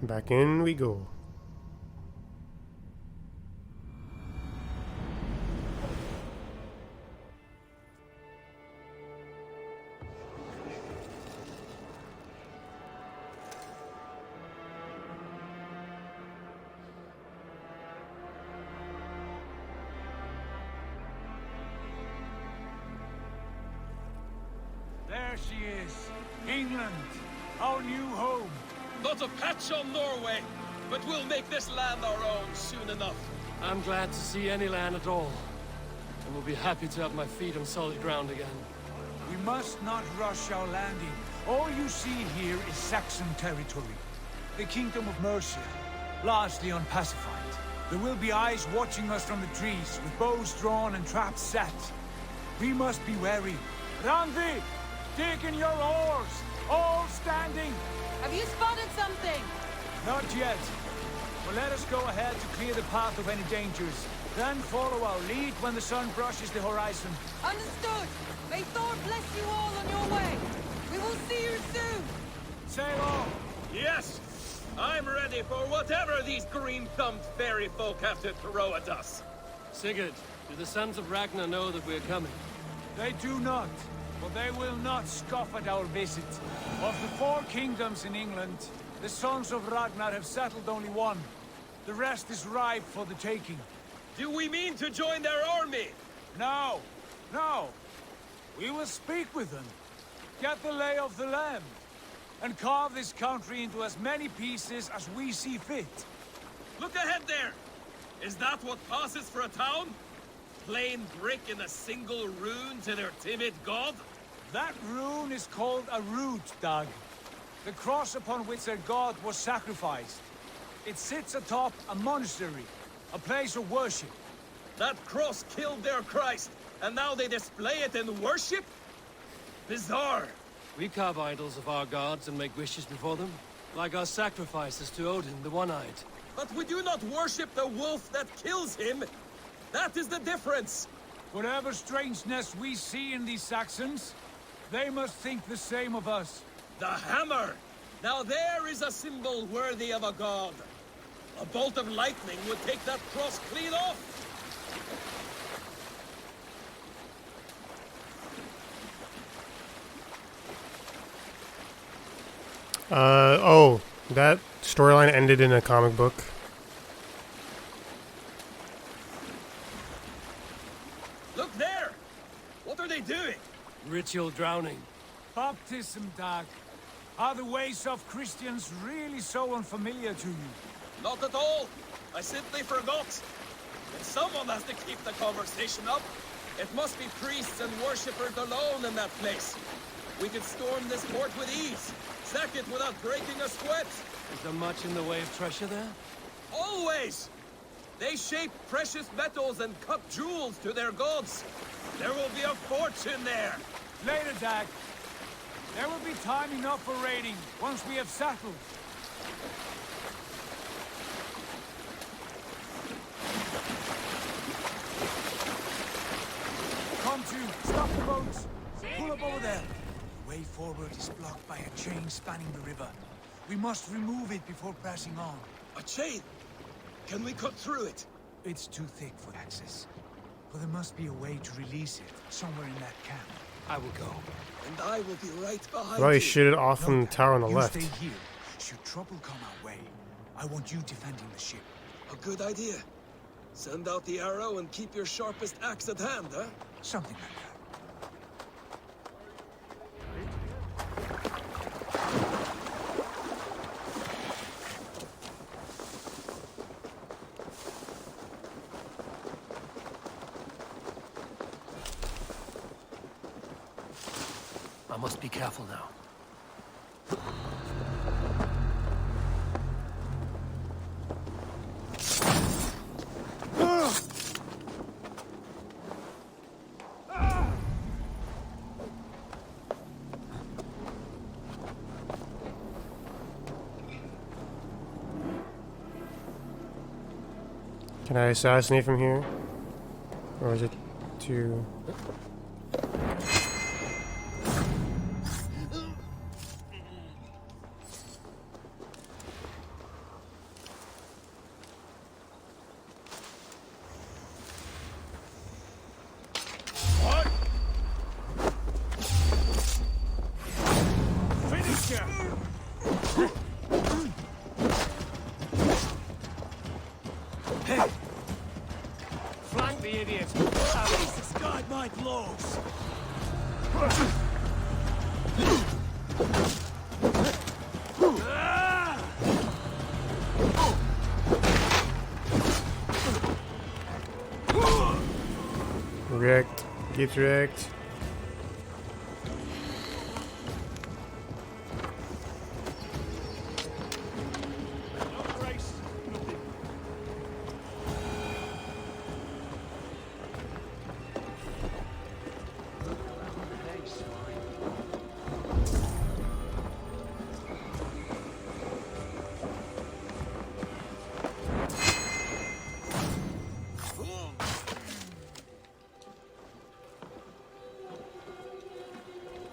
Back in we go. There she is, England, our new home. Not a patch on Norway, but we'll make this land our own soon enough. I'm glad to see any land at all, and will be happy to have my feet on solid ground again. We must not rush our landing. All you see here is Saxon territory. The Kingdom of Mercia, largely unpacified. There will be eyes watching us from the trees, with bows drawn and traps set. We must be wary. Randi, dig in your oars! All standing! Have you spotted something? Not yet. But let us go ahead to clear the path of any dangers. Then follow our lead when the sun brushes the horizon. Understood. May Thor bless you all on your way. We will see you soon. Sail on! Yes! I'm ready for whatever these green-thumbed fairy folk have to throw at us. Sigurd, do the sons of Ragnar know that we're coming? They do not, but they will not scoff at our visit. Of the 4 kingdoms in England, the sons of Ragnar have settled only one. The rest is ripe for the taking. Do we mean to join their army? No, no. We will speak with them, get the lay of the land, and carve this country into as many pieces as we see fit. Look ahead there! Is that what passes for a town? Plain brick in a single rune to their timid god? That rune is called a root, Dag. The cross upon which their god was sacrificed. It sits atop a monastery, a place of worship. That cross killed their Christ, and now they display it in worship? Bizarre. We carve idols of our gods and make wishes before them, like our sacrifices to Odin, the One-Eyed. But we do not worship the wolf that kills him. That is the difference. Whatever strangeness we see in these Saxons, they must think the same of us. The hammer! Now there is a symbol worthy of a god. A bolt of lightning would take that cross clean off. Oh, that storyline ended in a comic book. Look there! What are they doing? Ritual drowning. Baptism, Dag. Are the ways of Christians really so unfamiliar to you? Not at all. I simply forgot. But someone has to keep the conversation up. It must be priests and worshippers alone in that place. We could storm this fort with ease. Sack it without breaking a sweat. Is there much in the way of treasure there? Always! They shape precious metals and cut jewels to their gods. There will be a fortune there. Later, Dag. There will be time enough for raiding, once we have settled. Come to, stop the boats. Pull up over there. The way forward is blocked by a chain spanning the river. We must remove it before pressing on. A chain? Can we cut through it? It's too thick for access. But there must be a way to release it, somewhere in that camp. I will go. And I will be right behind Right, you. shoot it off from the tower on the you left. stay here. Should trouble come our way, I want you defending the ship. A good idea. Send out the arrow and keep your sharpest axe at hand, huh? Something like that. I must be careful now. Can I assassinate from here? Or is it too... Wrecked. Get wrecked.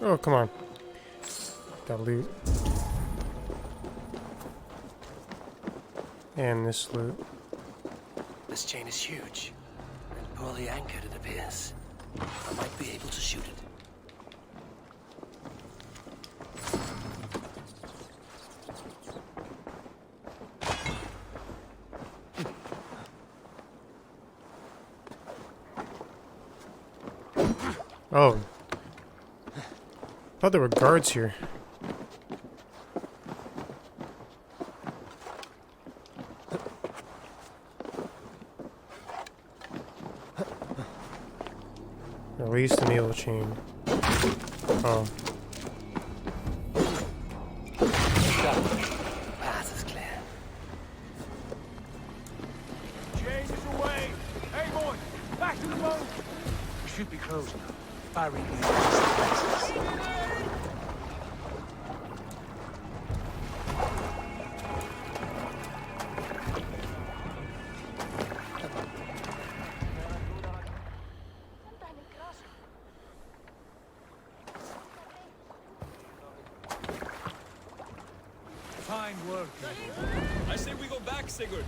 Oh, come on. Got loot. And this loot. This chain is huge and poorly anchored, it appears. I might be able to shoot it. Oh. I thought there were guards here. Release the needle chain. Oh. Path is clear. Chain is away! Hey, boy! Back to the boat! We should be close now. Barry, fine work. I say we go back, Sigurd.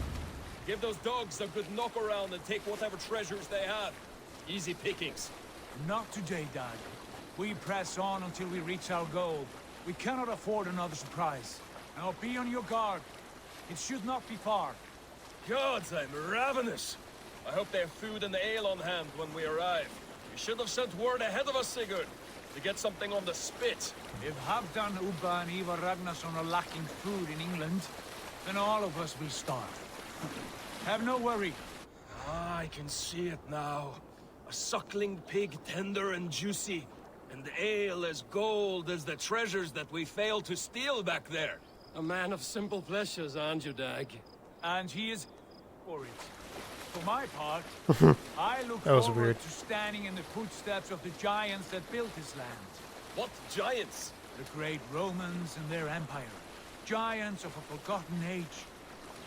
Give those dogs a good knock around and take whatever treasures they have. Easy pickings. Not today, Dad. We press on until we reach our goal. We cannot afford another surprise. Now be on your guard. It should not be far. Gods, I'm ravenous. I hope they have food and ale on hand when we arrive. You should have sent word ahead of us, Sigurd, to get something on the spit. If Halfdan, Ubba and Ivar Ragnarsson are lacking food in England, then all of us will starve. Have no worry. Ah, I can see it now. A suckling pig, tender and juicy. And ale as gold as the treasures that we failed to steal back there. A man of simple pleasures, aren't you, Dag? And he is for it. For my part, I look That was forward weird. to standing in the footsteps of the giants that built this land. What giants? The great Romans and their empire. Giants of a forgotten age.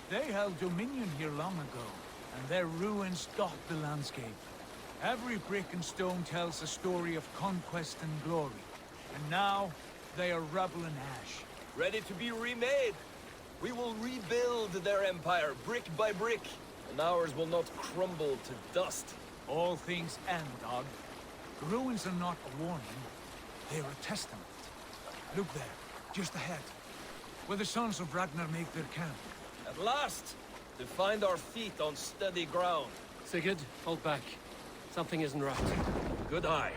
They held dominion here long ago, and their ruins dot the landscape. Every brick and stone tells a story of conquest and glory. And now, they are rubble and ash. Ready to be remade. We will rebuild their empire brick by brick, and ours will not crumble to dust. All things end, Dog. The ruins are not a warning, they're a testament. Look there, just ahead, where the sons of Ragnar make their camp. At last, to find our feet on steady ground. Sigurd, hold back. Something isn't right. Good eye.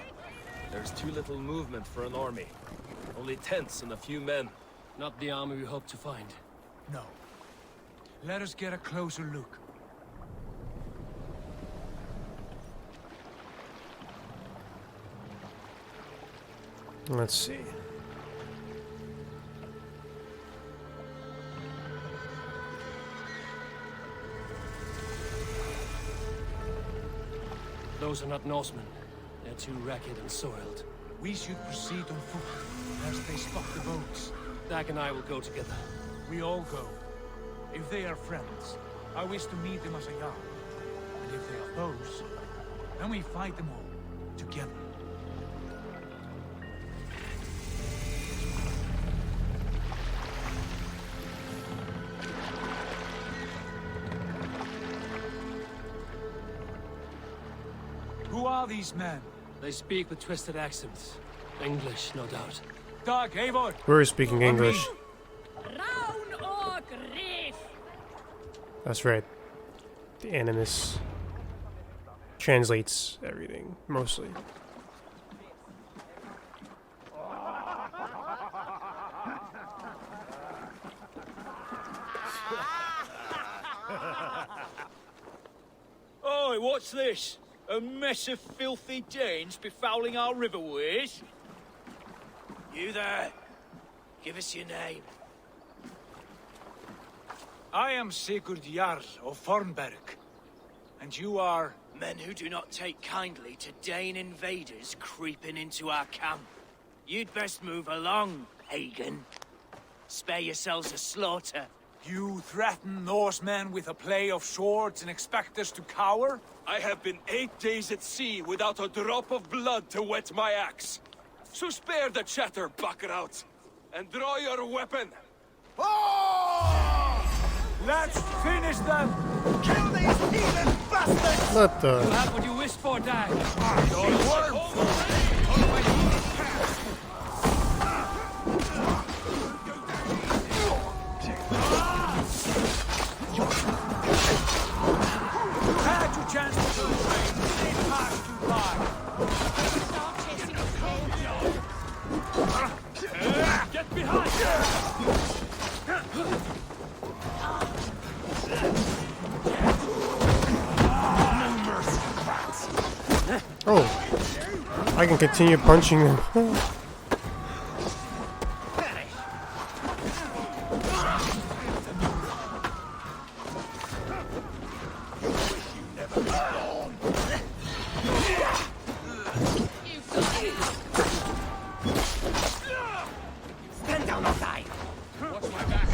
There's too little movement for an army. Only tents and a few men. Not the army we hope to find. No. Let us get a closer look. Let's see. Those are not Norsemen. They're too ragged and soiled. We should proceed on foot, lest they spot the boats. Dag and I will go together. We all go. If they are friends, I wish to meet them as a yard. And if they are foes, then we fight them all, together. Who are these men? They speak with twisted accents. English, no doubt. Dag, Eivor! We're speaking English. Round or grief. That's right. The Animus translates everything, mostly. what's this? A mess of filthy Danes befouling our riverways? You there? Give us your name. I am Sigurd Jarl of Fornberg. And you are... Men who do not take kindly to Dane invaders creeping into our camp. You'd best move along, pagan. Spare yourselves a slaughter. You threaten Norsemen with a play of swords and expect us to cower? I have been 8 days at sea without a drop of blood to wet my axe. So spare the chatter, buckraut, and draw your weapon. Let's finish them! Kill these heathen bastards! What the? That's what you wished for, Dag. Had your chance to do it, they passed you by. Stop chasing his tail. Get behind! Oh, I can continue punching them. Stand down or die. Watch my back.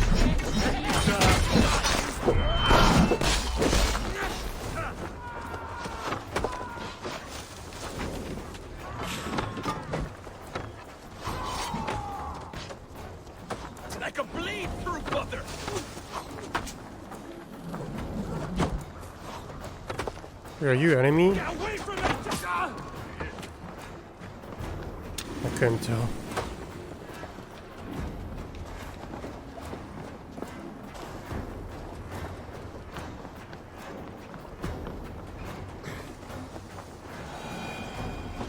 I can bleed through butter. Are you enemy? Get away from it! I couldn't tell.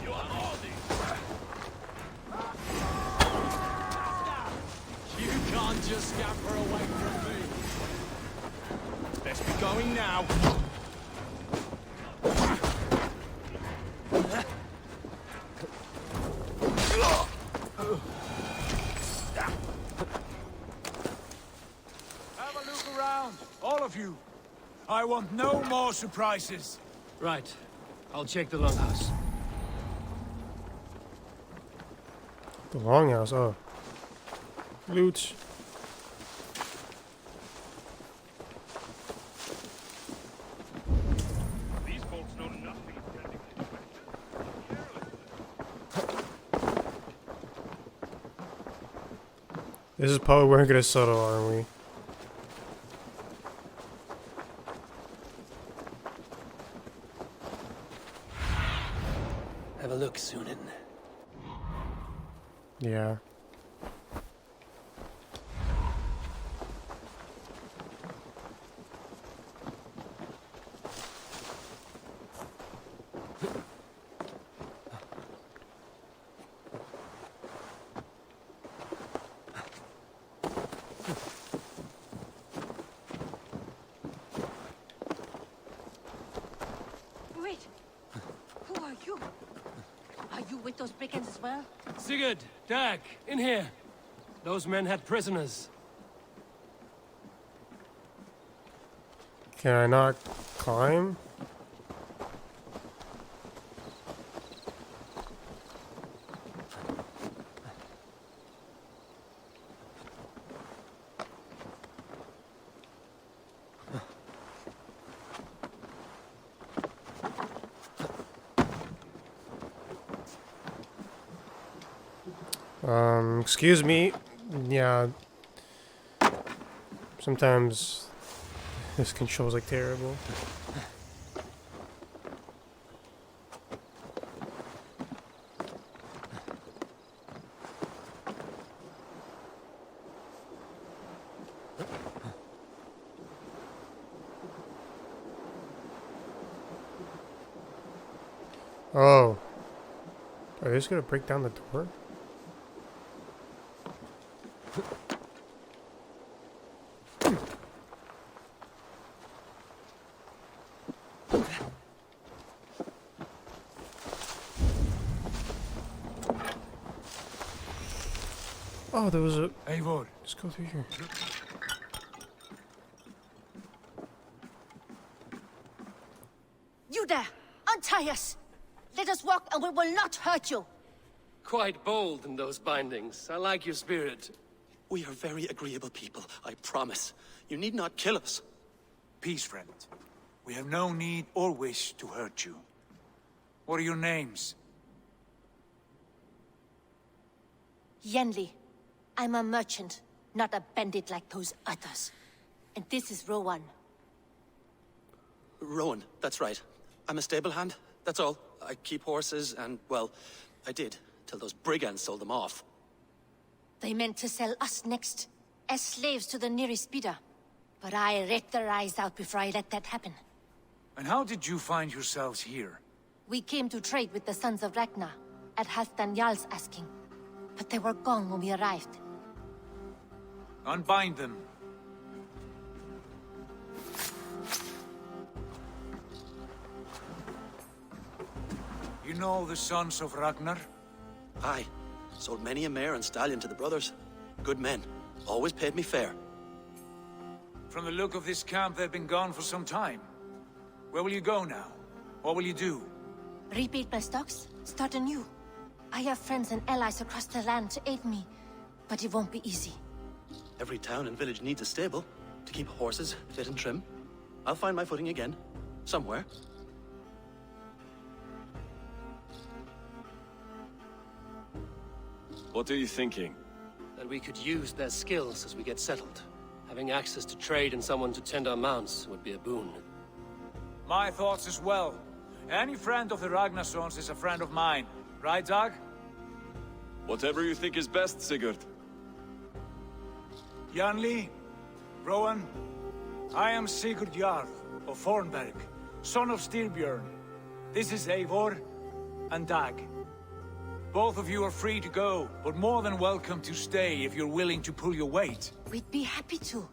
You are all You can't just scamper away from me. Best be going now. Have a look around, all of you. I want no more surprises. Right. I'll check the longhouse. The longhouse, oh. Loot. these folks know nothing of tending to This is probably where we're gonna settle, aren't we? Have a look, Sunan. Yeah. Wait. Who are you? Are you with those brigands as well? Sigurd, Dag, in here. Those men had prisoners. Can I not climb? Excuse me. Yeah. Sometimes this control's like terrible. Oh. Are they just gonna break down the door? Oh, there was a... Eivor, Let's go through here. You there! Untie us! Let us walk and we will not hurt you! Quite bold in those bindings. I like your spirit. We are very agreeable people, I promise. You need not kill us. peace, friend. We have no need or wish to hurt you. What are your names? Yenli. I'm a merchant, not a bandit like those others. And this is Rowan. Rowan, that's right. I'm a stable hand, that's all. I keep horses and, well, I did, till those brigands sold them off. They meant to sell us next, as slaves to the nearest bidder. But I raked their eyes out before I let that happen. And how did you find yourselves here? We came to trade with the Sons of Ragnar, at Halfdan Jarl's asking. But they were gone when we arrived. Unbind them. You know the Sons of Ragnar? Aye, sold many a mare and stallion to the brothers. Good men, always paid me fair. From the look of this camp, they've been gone for some time. Where will you go now? What will you do? Rebuild my stocks, start anew. I have friends and allies across the land to aid me, but it won't be easy. Every town and village needs a stable to keep horses fit and trim. I'll find my footing again, somewhere. What are you thinking? That we could use their skills as we get settled. Having access to trade and someone to tend our mounts would be a boon. My thoughts as well. Any friend of the Ragnarsons is a friend of mine. Right, Dag? Whatever you think is best, Sigurd. Janli, Rowan, I am Sigurd Jarl of Fornberg, son of Styrbjörn. This is Eivor and Dag. Both of you are free to go, but more than welcome to stay if you're willing to pull your weight. We'd be happy to,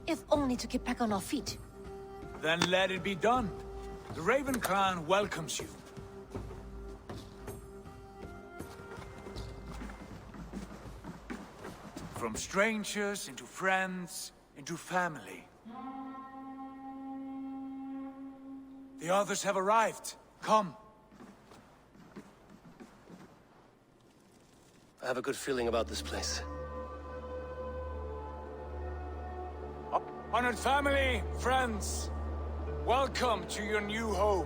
if only to get back on our feet. Then let it be done. The Raven Clan welcomes you. From strangers into friends, into family. The others have arrived. Come. I have a good feeling about this place. Honored family, friends, welcome to your new home.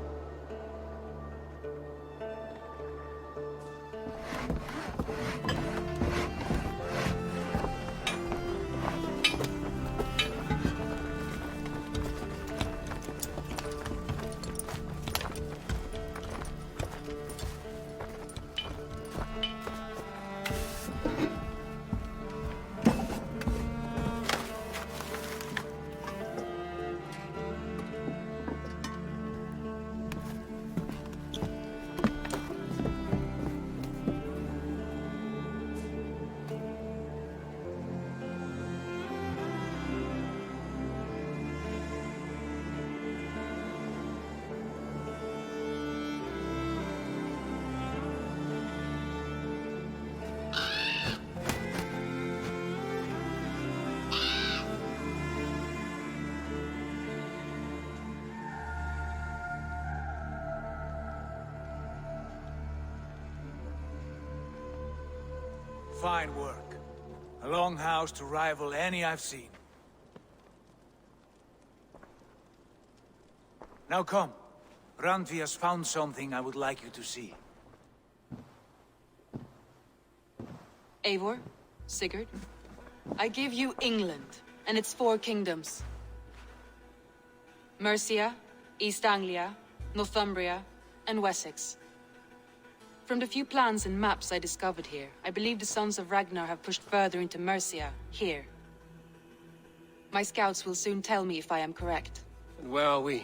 Fine work. A longhouse to rival any I've seen. Now come. Randvi has found something I would like you to see. Eivor, Sigurd, I give you England and its 4 kingdoms. Mercia, East Anglia, Northumbria, and Wessex. From the few plans and maps I discovered here, I believe the Sons of Ragnar have pushed further into Mercia, here. My scouts will soon tell me if I am correct. And where are we?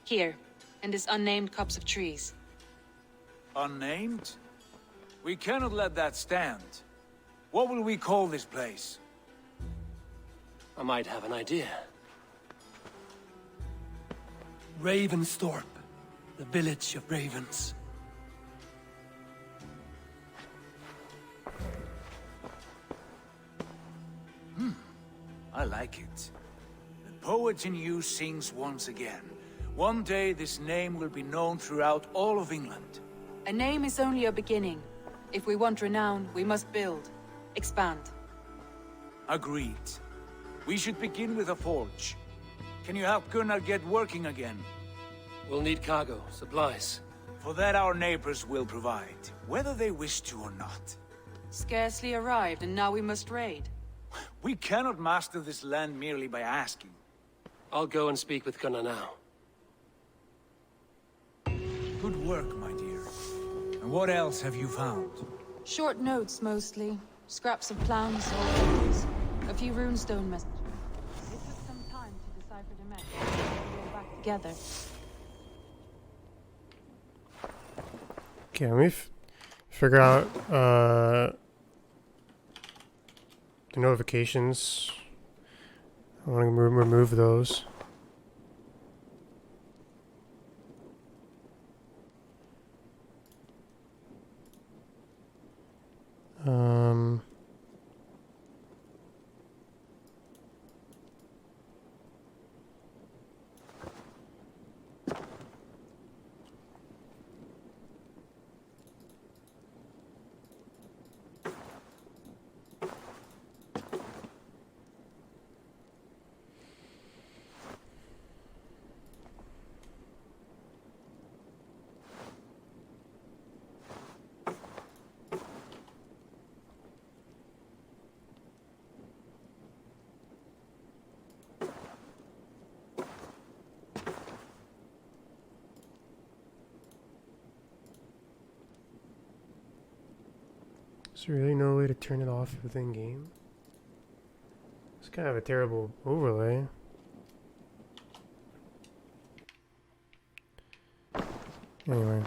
Here, in this unnamed copse of trees. Unnamed? We cannot let that stand. What will we call this place? I might have an idea. Ravensthorpe, the village of ravens. I like it. The poet in you sings once again. One day this name will be known throughout all of England. A name is only a beginning. If we want renown, we must build. Expand. Agreed. We should begin with a forge. Can you help Gunnar get working again? We'll need cargo, supplies. For that our neighbors will provide, whether they wish to or not. Scarcely arrived, and now we must raid. We cannot master this land merely by asking. I'll go and speak with Gunnar now. Good work, my dear. And what else have you found? Short notes, mostly. Scraps of plans, old papers. A few runestone messages. It took some time to decipher the message. Put it all back together. Okay, let me figure out the notifications. I want to remove those. Is there really no way to turn it off within game? It's kind of a terrible overlay. Anyway.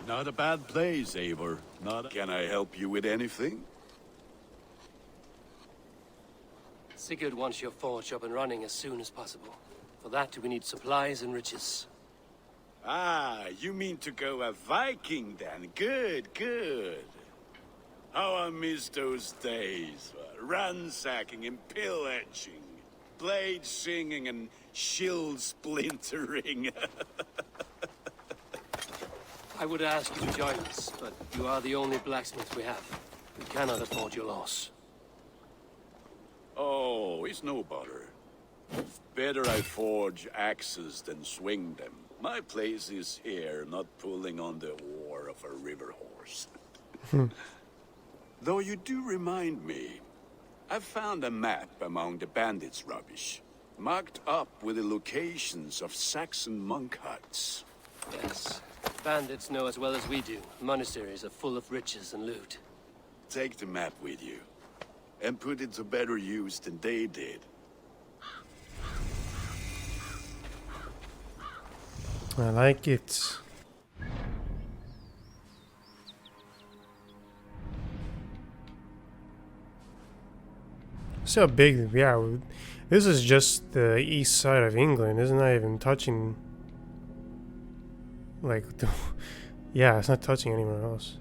Not a bad place, Eivor. Can I help you with anything? Sigurd wants your forge up and running as soon as possible. For that, we need supplies and riches. Ah, you mean to go a Viking then? Good, good. How I miss those days. Ransacking and pillaging. Blade singing and shield splintering. I would ask you to join us, but you are the only blacksmith we have. We cannot afford your loss. Oh, it's no bother. Better I forge axes than swing them. My place is here, not pulling on the oar of a river horse. Though you do remind me, I found a map among the bandits' rubbish, marked up with the locations of Saxon monk huts. Yes. Bandits know as well as we do. Monasteries are full of riches and loot. Take the map with you, and put it to better use than they did. I like it. See how big, yeah, this is just the east side of England, isn't that even touching, like, yeah, it's not touching anywhere else.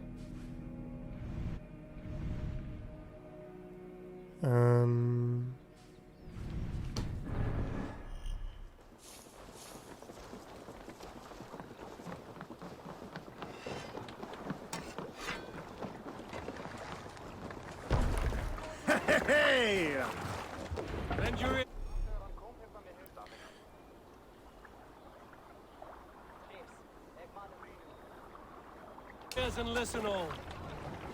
Hey! Ears and listen all.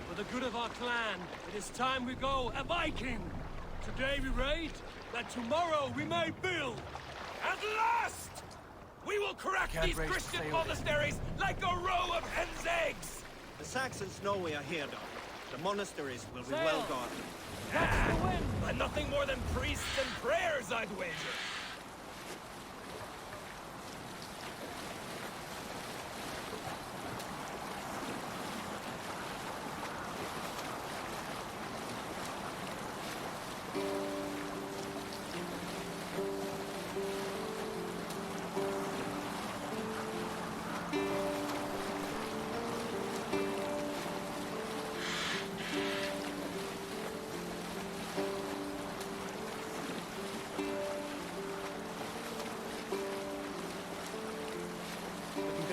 For the good of our clan, it is time we go a Viking. Today we raid, that tomorrow we may build. At last! We will crack these Christian monasteries like a row of hen's eggs! The Saxons know we are here, though. The monasteries will be well guarded. That's the win! But nothing more than priests and prayers, I'd wager.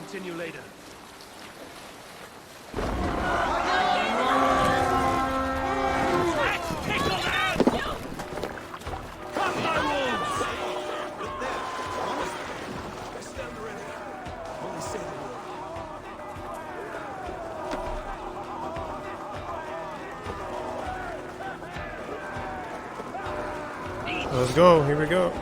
continue later. Let's go. Here we go.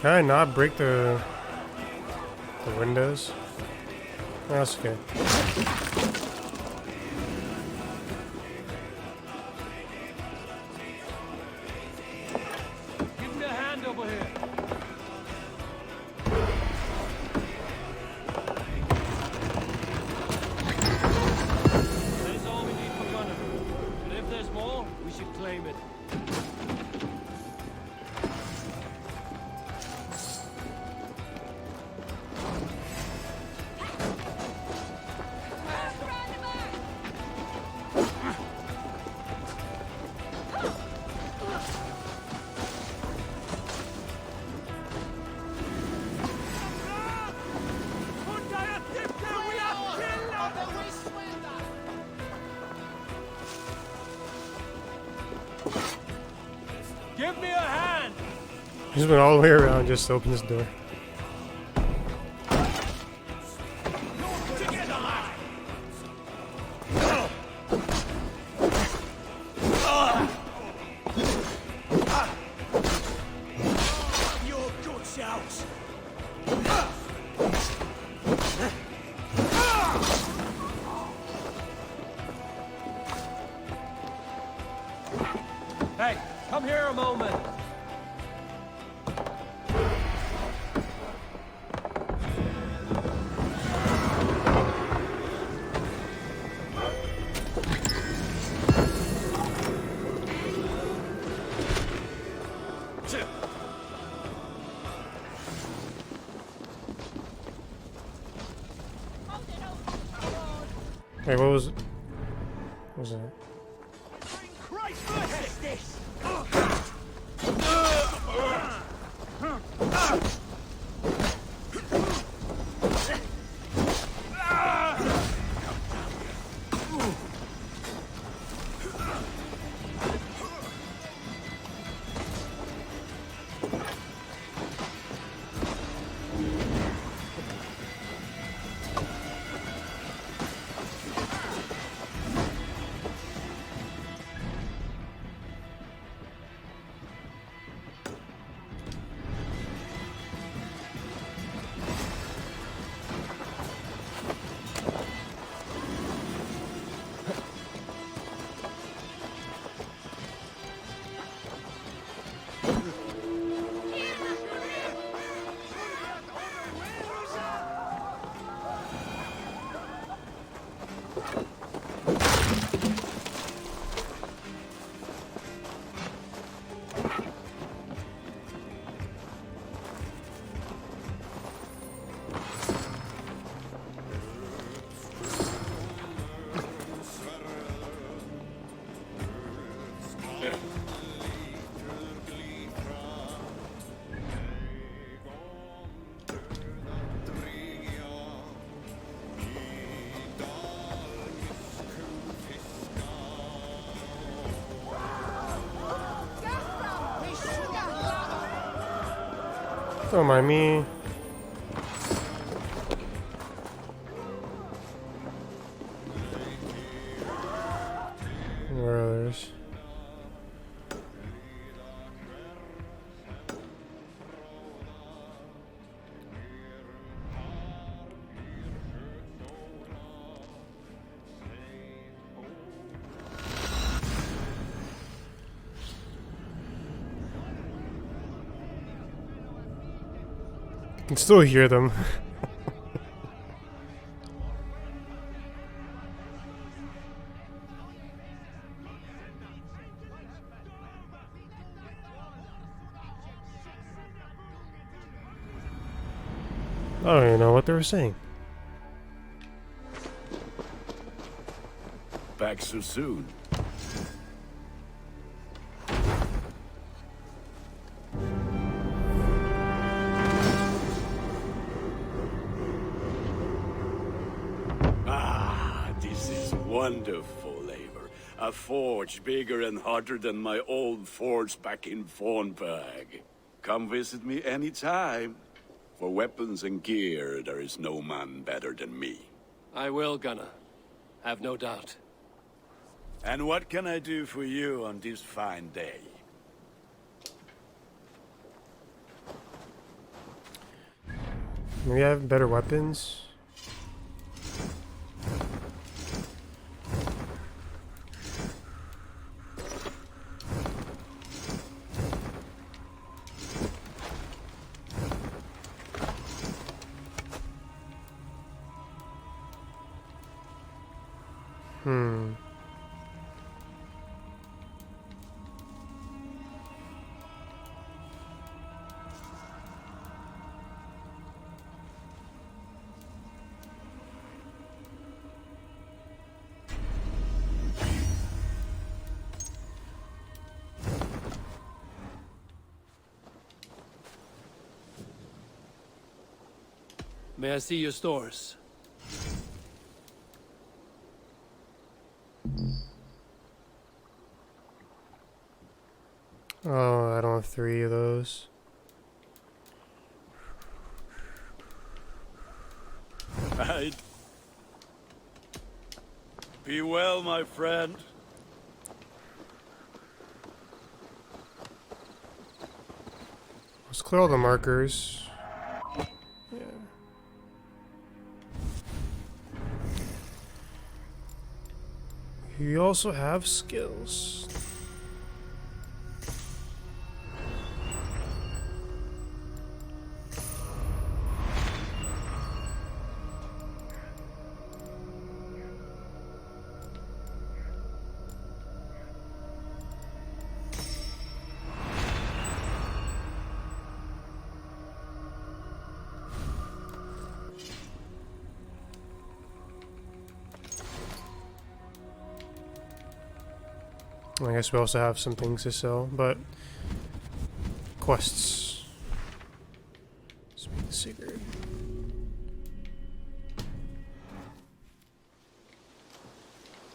Can I not break the windows? That's okay. Give me a hand over here. That is all we need for Gunner. But if there's more, we should claim it. Give me a hand! Just went all the way around just to open this door. Hey, come here a moment. Hey, what was it? What was that? Don't mind me. Where are others? I can still hear them. I don't even know what they were saying. Back so soon. This is wonderful labor. A forge bigger and harder than my old forge back in Vornberg. Come visit me anytime. For weapons and gear, there is no man better than me. I will, Gunnar. Have no doubt. And what can I do for you on this fine day? We have better weapons. May I see your stores? Oh, I don't have 3 of those. Be well, my friend. Let's clear all the markers. Yeah. You also have skills. I guess we also have some things to sell, but quests. Speak the secret.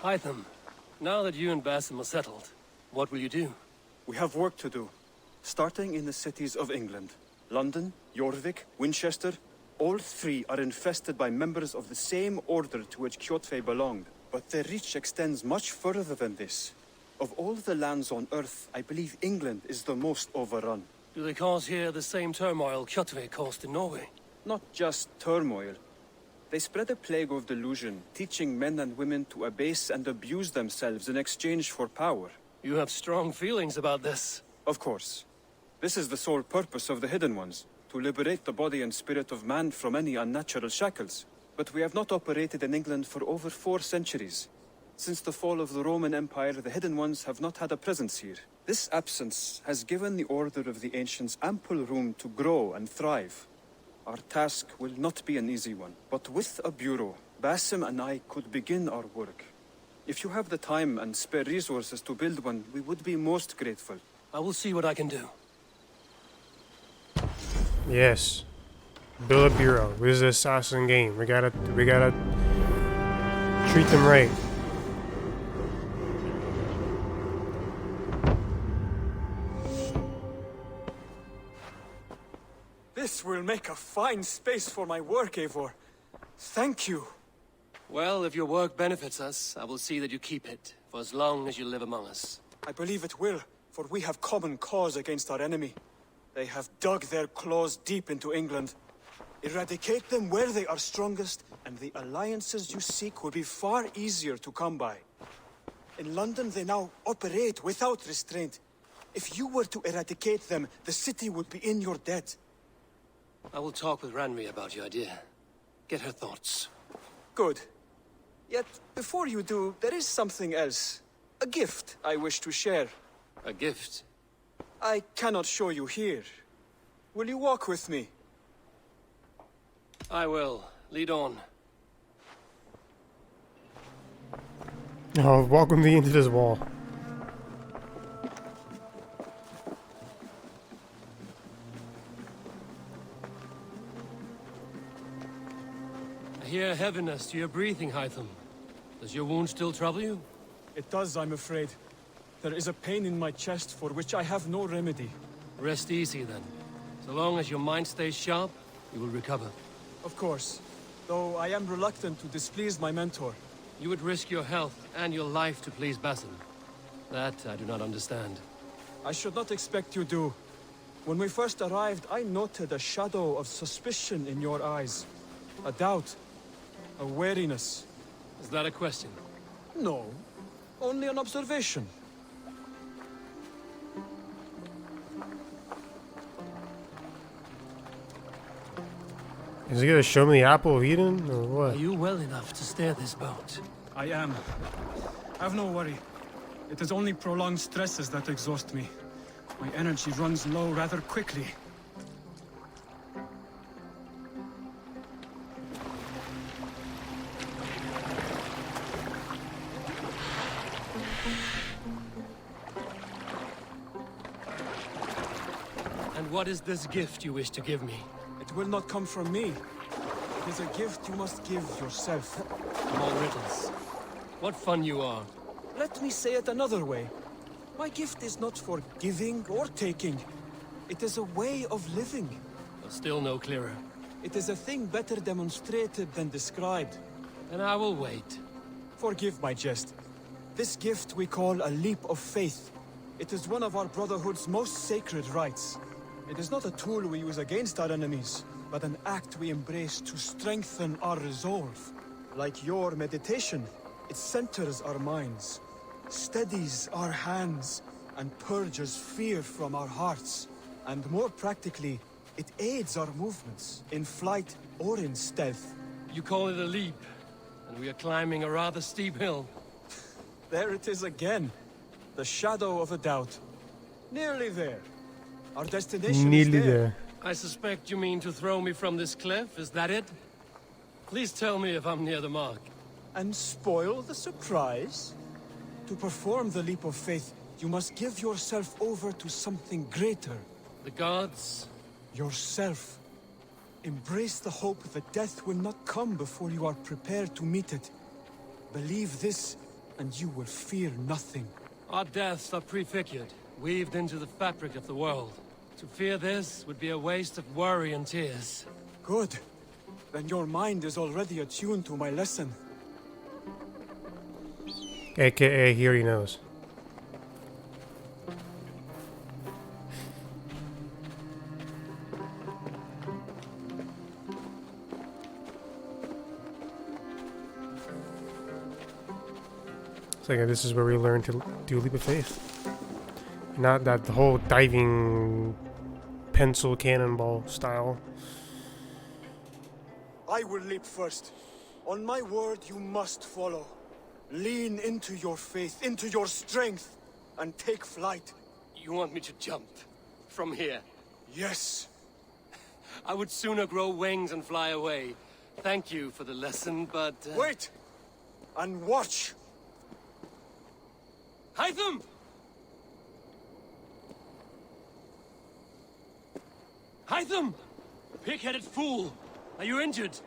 Hytham, now that you and Basim are settled, what will you do? We have work to do, starting in the cities of England. London, Jorvik, Winchester, all 3 are infested by members of the same order to which Kjotve belonged, but their reach extends much further than this. Of all the lands on Earth, I believe England is the most overrun. Do they cause here the same turmoil Kjotve caused in Norway? Not just turmoil. They spread a plague of delusion, teaching men and women to abase and abuse themselves in exchange for power. You have strong feelings about this. Of course. This is the sole purpose of the Hidden Ones, to liberate the body and spirit of man from any unnatural shackles. But we have not operated in England for over 4 centuries. Since the fall of the Roman Empire, the Hidden Ones have not had a presence here. This absence has given the Order of the Ancients ample room to grow and thrive. Our task will not be an easy one, but with a bureau, Basim and I could begin our work. If you have the time and spare resources to build one, we would be most grateful. I will see what I can do. Yes. Build a bureau. This is an assassin game. We gotta treat them right. This will make a fine space for my work, Eivor. Thank you. Well, if your work benefits us, I will see that you keep it, for as long as you live among us. I believe it will, for we have common cause against our enemy. They have dug their claws deep into England. Eradicate them where they are strongest, and the alliances you seek will be far easier to come by. In London, they now operate without restraint. If you were to eradicate them, the city would be in your debt. I will talk with Ranri about your idea. Get her thoughts. Good. Yet, before you do, there is something else. A gift I wish to share. A gift? I cannot show you here. Will you walk with me? I will. Lead on. Oh, welcome me into this wall. I hear heaviness to your breathing, Hytham. Does your wound still trouble you? It does, I'm afraid. There is a pain in my chest for which I have no remedy. Rest easy, then. So long as your mind stays sharp, you will recover. Of course. Though I am reluctant to displease my mentor. You would risk your health and your life to please Basin. That I do not understand. I should not expect you do. When we first arrived, I noted a shadow of suspicion in your eyes. A doubt. A wariness. Is that a question? No. Only an observation. Is he gonna show me the apple of Eden, or what? Are you well enough to steer this boat? I am. Have no worry. It is only prolonged stresses that exhaust me. My energy runs low rather quickly. And what is this gift you wish to give me? It will not come from me. It is a gift you must give yourself. More riddles. What fun you are. Let me say it another way. My gift is not for giving or taking. It is a way of living. But still no clearer. It is a thing better demonstrated than described. And I will wait. Forgive my jest. This gift we call a leap of faith. It is one of our Brotherhood's most sacred rites. It is not a tool we use against our enemies, but an act we embrace to strengthen our resolve. Like your meditation, it centers our minds, steadies our hands, and purges fear from our hearts. And more practically, it aids our movements, in flight or in stealth. You call it a leap, and we are climbing a rather steep hill. There it is again. The shadow of a doubt. Nearly there. Our destination is there. I suspect you mean to throw me from this cliff, is that it? Please tell me if I'm near the mark. And spoil the surprise? To perform the leap of faith, you must give yourself over to something greater. The gods? Yourself. Embrace the hope that death will not come before you are prepared to meet it. Believe this, and you will fear nothing. Our deaths are prefigured, weaved into the fabric of the world. To fear this would be a waste of worry and tears. Good. Then your mind is already attuned to my lesson. AKA, he already knows. It's like this is where we learn to do leap of faith. Not that the whole diving pencil cannonball style. I will leap first. On my word, you must follow. Lean into your faith, into your strength, and take flight. You want me to jump? From here? Yes. I would sooner grow wings and fly away. Thank you for the lesson, but... Wait! And watch! Hytham! Hytham! Pig-headed fool! Are you injured?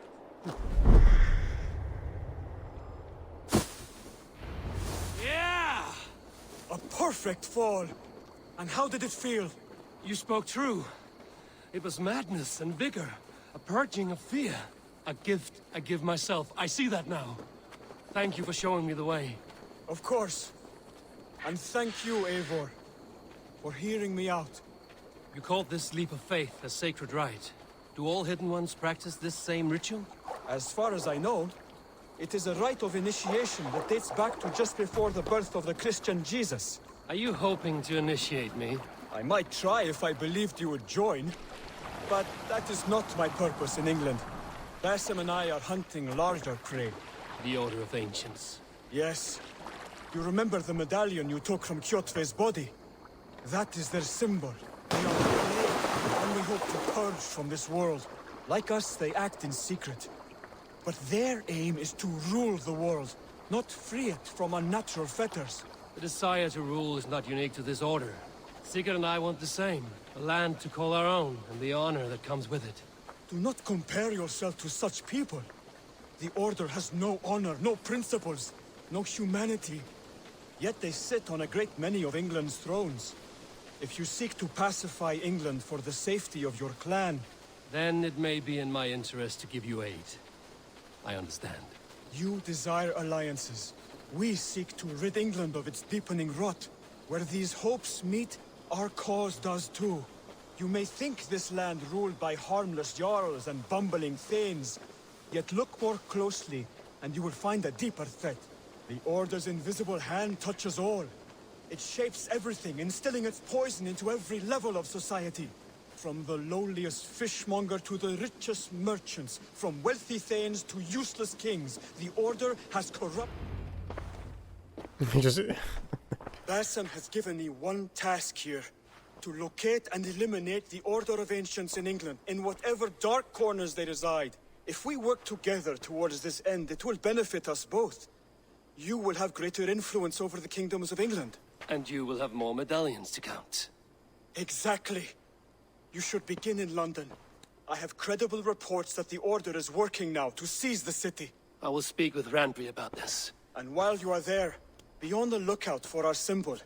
Yeah! A perfect fall! And how did it feel? You spoke true. It was madness and vigor, a purging of fear. A gift I give myself. I see that now. Thank you for showing me the way. Of course. And thank you, Eivor, for hearing me out. You called this leap of faith a sacred rite. Do all Hidden Ones practice this same ritual? As far as I know, it is a rite of initiation that dates back to just before the birth of the Christian Jesus. Are you hoping to initiate me? I might try if I believed you would join, but that is not my purpose in England. Basim and I are hunting larger prey. The Order of Ancients. Yes. You remember the medallion you took from Kjotve's body? That is their symbol. They are the only hope to purge from this world. Like us, they act in secret. But their aim is to rule the world, not free it from unnatural fetters. The desire to rule is not unique to this order. Sigurd and I want the same. A land to call our own, and the honor that comes with it. Do not compare yourself to such people. The Order has no honor, no principles, no humanity. Yet they sit on a great many of England's thrones. If you seek to pacify England for the safety of your clan... Then it may be in my interest to give you aid. I understand. You desire alliances. We seek to rid England of its deepening rot. Where these hopes meet, our cause does too. You may think this land ruled by harmless jarls and bumbling thanes. Yet look more closely, and you will find a deeper threat. The Order's invisible hand touches all. It shapes everything, instilling its poison into every level of society. From the lowliest fishmonger to the richest merchants, from wealthy thanes to useless kings, the Order has corrupt... Just... Basim has given me one task here. To locate and eliminate the Order of Ancients in England, in whatever dark corners they reside. If we work together towards this end, it will benefit us both. You will have greater influence over the kingdoms of England. And you will have more medallions to count. Exactly. You should begin in London. I have credible reports that the Order is working now to seize the city. I will speak with Randbury about this. And while you are there, be on the lookout for our symbol.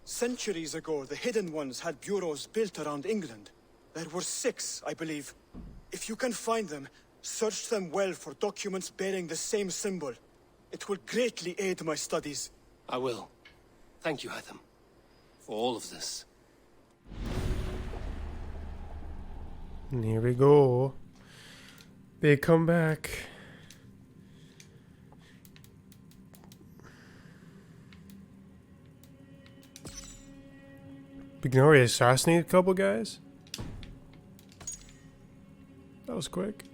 Centuries ago, the Hidden Ones had bureaus built around England. There were 6, I believe. If you can find them, search them well for documents bearing the same symbol. It will greatly aid my studies. I will. Thank you, Hytham, for all of this. And here we go. They come back. Ignore assassinate a couple guys. That was quick.